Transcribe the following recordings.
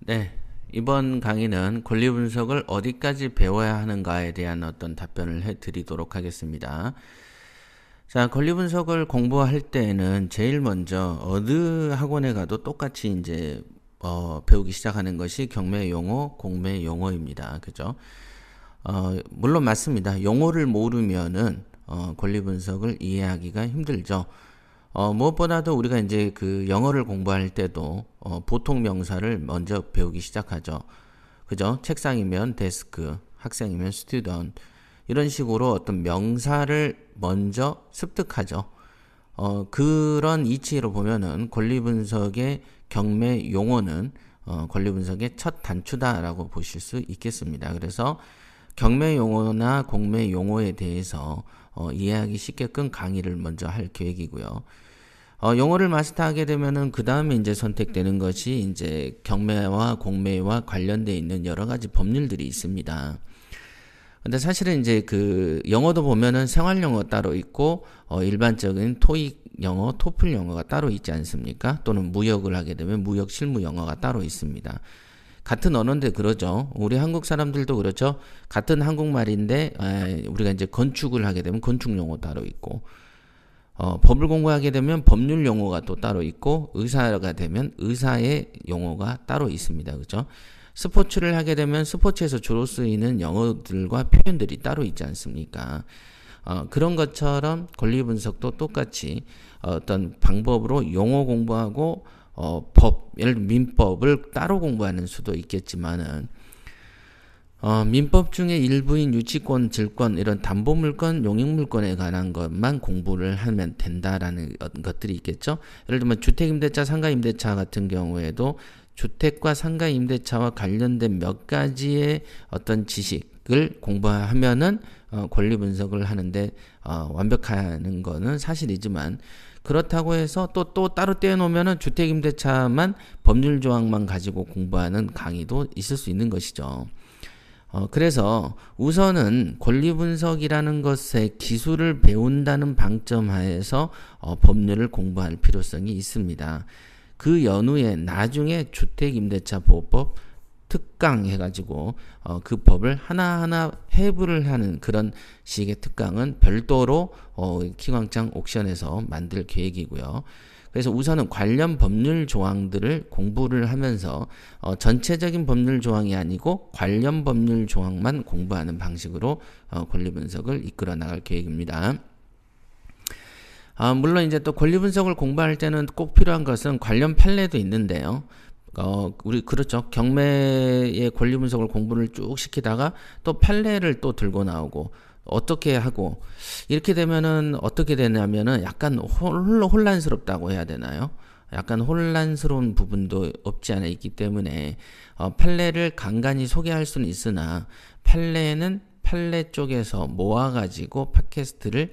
네, 이번 강의는 권리 분석을 어디까지 배워야 하는가에 대한 어떤 답변을 해드리도록 하겠습니다. 자, 권리 분석을 공부할 때에는 제일 먼저 어느 학원에 가도 똑같이 이제 배우기 시작하는 것이 경매 용어, 공매 용어입니다. 그죠? 물론 맞습니다. 용어를 모르면은 권리 분석을 이해하기가 힘들죠. 무엇보다도 우리가 이제 그 영어를 공부할 때도 보통 명사를 먼저 배우기 시작하죠. 그죠? 책상이면 데스크, 학생이면 스튜던트 이런 식으로 어떤 명사를 먼저 습득하죠. 그런 이치로 보면은 권리 분석의 경매 용어는 권리 분석의 첫 단추다라고 보실 수 있겠습니다. 그래서 경매 용어나 공매 용어에 대해서 이해하기 쉽게끔 강의를 먼저 할 계획이고요. 용어를 마스터하게 되면은 그 다음에 이제 선택되는 것이 이제 경매와 공매와 관련되어 있는 여러 가지 법률들이 있습니다. 근데 사실은 이제 그 영어도 보면은 생활 영어 따로 있고 일반적인 토익 영어, 토플 영어가 따로 있지 않습니까? 또는 무역을 하게 되면 무역 실무 영어가 따로 있습니다. 같은 언어인데 그러죠. 우리 한국 사람들도 그렇죠. 같은 한국말인데 우리가 이제 건축을 하게 되면 건축 용어 따로 있고 법을 공부하게 되면 법률 용어가 또 따로 있고 의사가 되면 의사의 용어가 따로 있습니다. 그죠? 스포츠를 하게 되면 스포츠에서 주로 쓰이는 영어들과 표현들이 따로 있지 않습니까? 그런 것처럼 권리 분석도 똑같이 어떤 방법으로 용어 공부하고 예를 들어 민법을 따로 공부하는 수도 있겠지만은 민법 중에 일부인 유치권, 질권 이런 담보물권, 용익물권에 관한 것만 공부를 하면 된다라는 것들이 있겠죠. 예를 들면 주택임대차, 상가임대차 같은 경우에도 주택과 상가임대차와 관련된 몇 가지의 어떤 지식을 공부하면은 권리 분석을 하는데 완벽하는 거는 사실이지만 그렇다고 해서 또 따로 떼어놓으면은 주택임대차만 법률 조항만 가지고 공부하는 강의도 있을 수 있는 것이죠. 그래서 우선은 권리 분석이라는 것의 기술을 배운다는 방점 하에서 법률을 공부할 필요성이 있습니다. 그 연후에 나중에 주택임대차 보호법 특강 해가지고 그 법을 하나하나 해부를 하는 그런 식의 특강은 별도로 키광장 옥션에서 만들 계획이고요. 그래서 우선은 관련 법률 조항들을 공부를 하면서 전체적인 법률 조항이 아니고 관련 법률 조항만 공부하는 방식으로 권리 분석을 이끌어 나갈 계획입니다. 물론 이제 또 권리 분석을 공부할 때는 꼭 필요한 것은 관련 판례도 있는데요. 우리 그렇죠. 경매의 권리 분석을 공부를 쭉 시키다가 또 판례를 또 들고 나오고 어떻게 하고 이렇게 되면은 어떻게 되냐면은 약간 혼란스럽다고 해야 되나요? 약간 혼란스러운 부분도 없지 않아 있기 때문에 판례를 간간히 소개할 수는 있으나 판례는 판례 쪽에서 모아가지고 팟캐스트를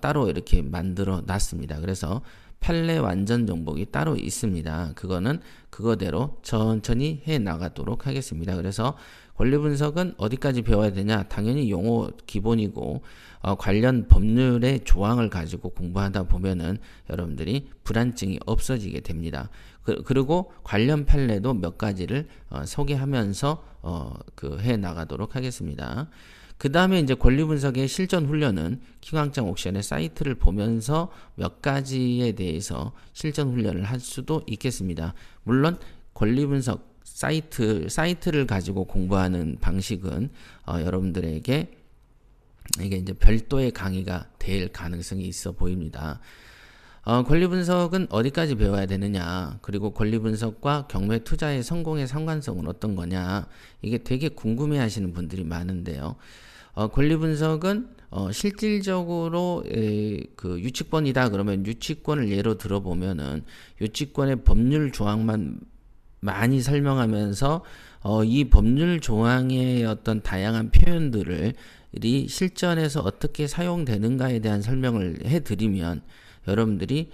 따로 이렇게 만들어 놨습니다. 그래서 판례 완전 정복이 따로 있습니다. 그거는 그거대로 천천히 해 나가도록 하겠습니다. 그래서 권리 분석은 어디까지 배워야 되냐? 당연히 용어 기본이고 관련 법률의 조항을 가지고 공부하다 보면은 여러분들이 불안증이 없어지게 됩니다. 그리고 관련 판례도 몇 가지를 소개하면서 해 나가도록 하겠습니다. 그 다음에 이제 권리 분석의 실전 훈련은 키광장 옥션의 사이트를 보면서 몇 가지에 대해서 실전 훈련을 할 수도 있겠습니다. 물론 권리 분석 사이트를 가지고 공부하는 방식은 여러분들에게 이게 이제 별도의 강의가 될 가능성이 있어 보입니다. 권리 분석은 어디까지 배워야 되느냐, 그리고 권리 분석과 경매 투자의 성공의 상관성은 어떤 거냐, 이게 되게 궁금해 하시는 분들이 많은데요. 권리 분석은 실질적으로 그 유치권이다 그러면 유치권을 예로 들어보면은 유치권의 법률 조항만 많이 설명하면서 이 법률 조항의 어떤 다양한 표현들을 실전에서 어떻게 사용되는가에 대한 설명을 해드리면 여러분들이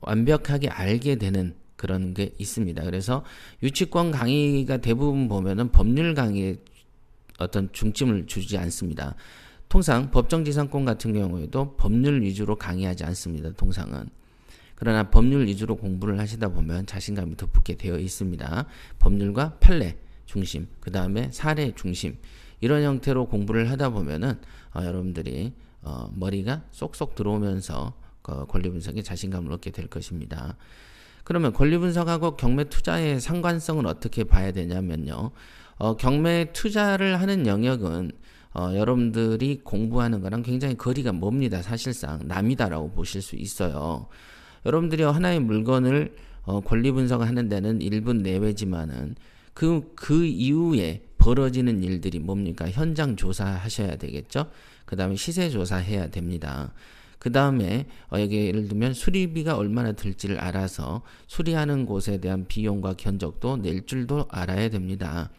완벽하게 알게 되는 그런 게 있습니다. 그래서 유치권 강의가 대부분 보면은 법률 강의에 어떤 중점을 주지 않습니다. 통상 법정지상권 같은 경우에도 법률 위주로 강의하지 않습니다. 통상은. 그러나 법률 위주로 공부를 하시다 보면 자신감이 더 붙게 되어 있습니다. 법률과 판례 중심, 그 다음에 사례 중심, 이런 형태로 공부를 하다 보면은 여러분들이 머리가 쏙쏙 들어오면서 권리 분석에 자신감을 얻게 될 것입니다. 그러면 권리 분석하고 경매 투자의 상관성은 어떻게 봐야 되냐면요. 경매 투자를 하는 영역은 여러분들이 공부하는 거랑 굉장히 거리가 멉니다. 사실상 남이다라고 보실 수 있어요. 여러분들이 하나의 물건을 권리 분석하는 데는 1분 내외지만은 그 이후에 벌어지는 일들이 뭡니까? 현장 조사하셔야 되겠죠? 그 다음에 시세 조사해야 됩니다. 그 다음에 여기 예를 들면 수리비가 얼마나 들지를 알아서 수리하는 곳에 대한 비용과 견적도 낼 줄도 알아야 됩니다.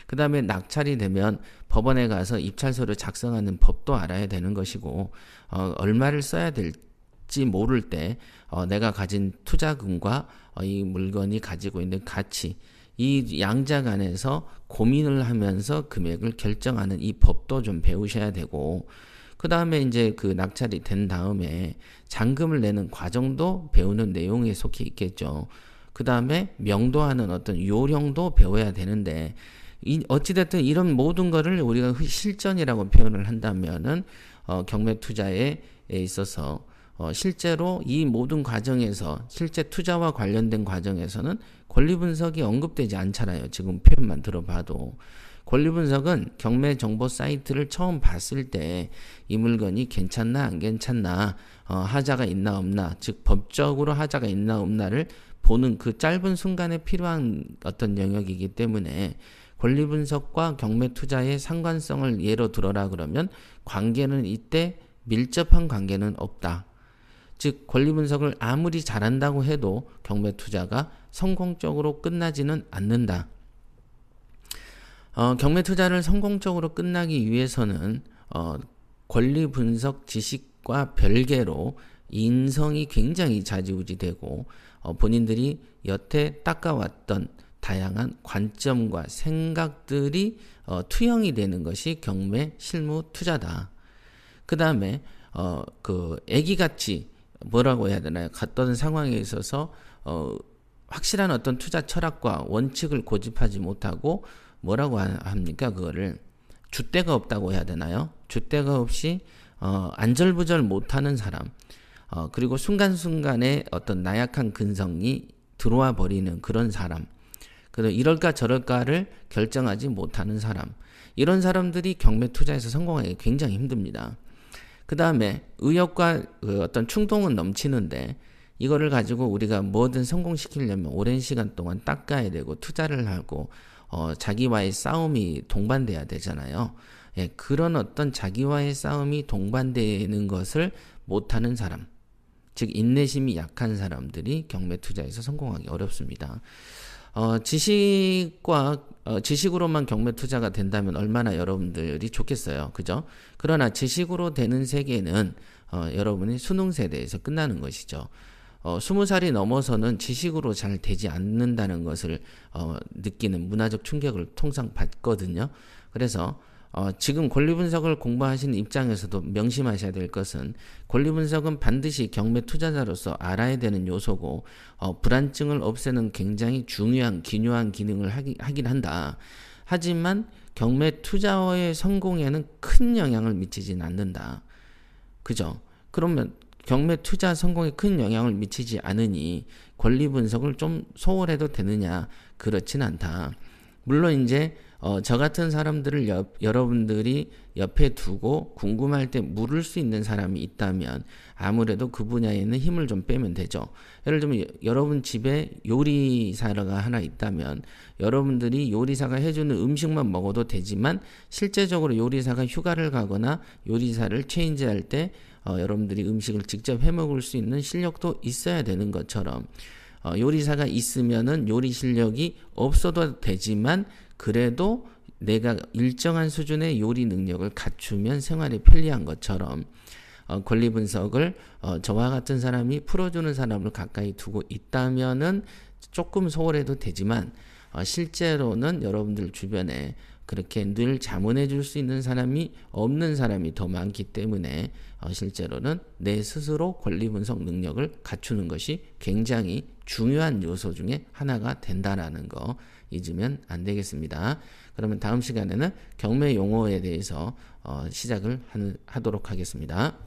그 다음에 낙찰이 되면 법원에 가서 입찰서를 작성하는 법도 알아야 되는 것이고, 얼마를 써야 될지 모를 때 내가 가진 투자금과 이 물건이 가지고 있는 가치, 이 양자 간에서 고민을 하면서 금액을 결정하는 이 법도 좀 배우셔야 되고, 그 다음에 이제 그 낙찰이 된 다음에 잔금을 내는 과정도 배우는 내용에 속해 있겠죠. 그 다음에 명도하는 어떤 요령도 배워야 되는데, 어찌됐든 이런 모든 거를 우리가 실전이라고 표현을 한다면은 경매 투자에 있어서 실제로 이 모든 과정에서 실제 투자와 관련된 과정에서는 권리 분석이 언급되지 않잖아요. 지금 표현만 들어봐도. 권리 분석은 경매 정보 사이트를 처음 봤을 때 이 물건이 괜찮나 안 괜찮나, 하자가 있나 없나, 즉 법적으로 하자가 있나 없나를 보는 그 짧은 순간에 필요한 어떤 영역이기 때문에 권리 분석과 경매 투자의 상관성을 예로 들어라 그러면 관계는 이때 밀접한 관계는 없다. 즉 권리 분석을 아무리 잘한다고 해도 경매 투자가 성공적으로 끝나지는 않는다. 경매 투자를 성공적으로 끝나기 위해서는 권리 분석 지식과 별개로 인성이 굉장히 좌지우지되고 본인들이 여태 닦아왔던 다양한 관점과 생각들이 투영이 되는 것이 경매 실무 투자다. 그 다음에 애기같이 뭐라고 해야 되나요? 갔던 상황에 있어서 확실한 어떤 투자 철학과 원칙을 고집하지 못하고 뭐라고 합니까? 그거를 줏대가 없다고 해야 되나요? 줏대가 없이 안절부절 못하는 사람, 그리고 순간순간에 어떤 나약한 근성이 들어와 버리는 그런 사람, 그리고 이럴까 저럴까를 결정하지 못하는 사람, 이런 사람들이 경매 투자에서 성공하기 굉장히 힘듭니다. 그 다음에 의욕과 어떤 충동은 넘치는데 이거를 가지고 우리가 뭐든 성공시키려면 오랜 시간 동안 닦아야 되고 투자를 하고 자기와의 싸움이 동반돼야 되잖아요. 예, 그런 어떤 자기와의 싸움이 동반되는 것을 못하는 사람, 즉 인내심이 약한 사람들이 경매 투자에서 성공하기 어렵습니다. 지식으로만 경매 투자가 된다면 얼마나 여러분들이 좋겠어요. 그죠? 그러나 지식으로 되는 세계는 여러분이 수능 세대에서 끝나는 것이죠. 20살이 넘어서는 지식으로 잘 되지 않는다는 것을 느끼는 문화적 충격을 통상 받거든요. 그래서 지금 권리 분석을 공부하시는 입장에서도 명심하셔야 될 것은 권리 분석은 반드시 경매 투자자로서 알아야 되는 요소고 불안증을 없애는 굉장히 중요한 기묘한 기능을 하긴 한다. 하지만 경매 투자의 성공에는 큰 영향을 미치진 않는다. 그죠? 그러면 경매 투자 성공에 큰 영향을 미치지 않으니 권리 분석을 좀 소홀해도 되느냐? 그렇진 않다. 물론 이제 저 같은 사람들을 여러분들이 옆에 두고 궁금할 때 물을 수 있는 사람이 있다면 아무래도 그 분야에는 힘을 좀 빼면 되죠. 예를 들면 여러분 집에 요리사가 하나 있다면 여러분들이 요리사가 해주는 음식만 먹어도 되지만 실제적으로 요리사가 휴가를 가거나 요리사를 체인지할 때 여러분들이 음식을 직접 해먹을 수 있는 실력도 있어야 되는 것처럼 요리사가 있으면은 요리 실력이 없어도 되지만 그래도 내가 일정한 수준의 요리 능력을 갖추면 생활이 편리한 것처럼 권리 분석을 저와 같은 사람이 풀어주는 사람을 가까이 두고 있다면은 조금 소홀해도 되지만 실제로는 여러분들 주변에 그렇게 늘 자문해 줄 수 있는 사람이 없는 사람이 더 많기 때문에 실제로는 내 스스로 권리 분석 능력을 갖추는 것이 굉장히 중요한 요소 중에 하나가 된다라는 거 잊으면 안 되겠습니다. 그러면 다음 시간에는 경매 용어에 대해서 시작을 하도록 하겠습니다.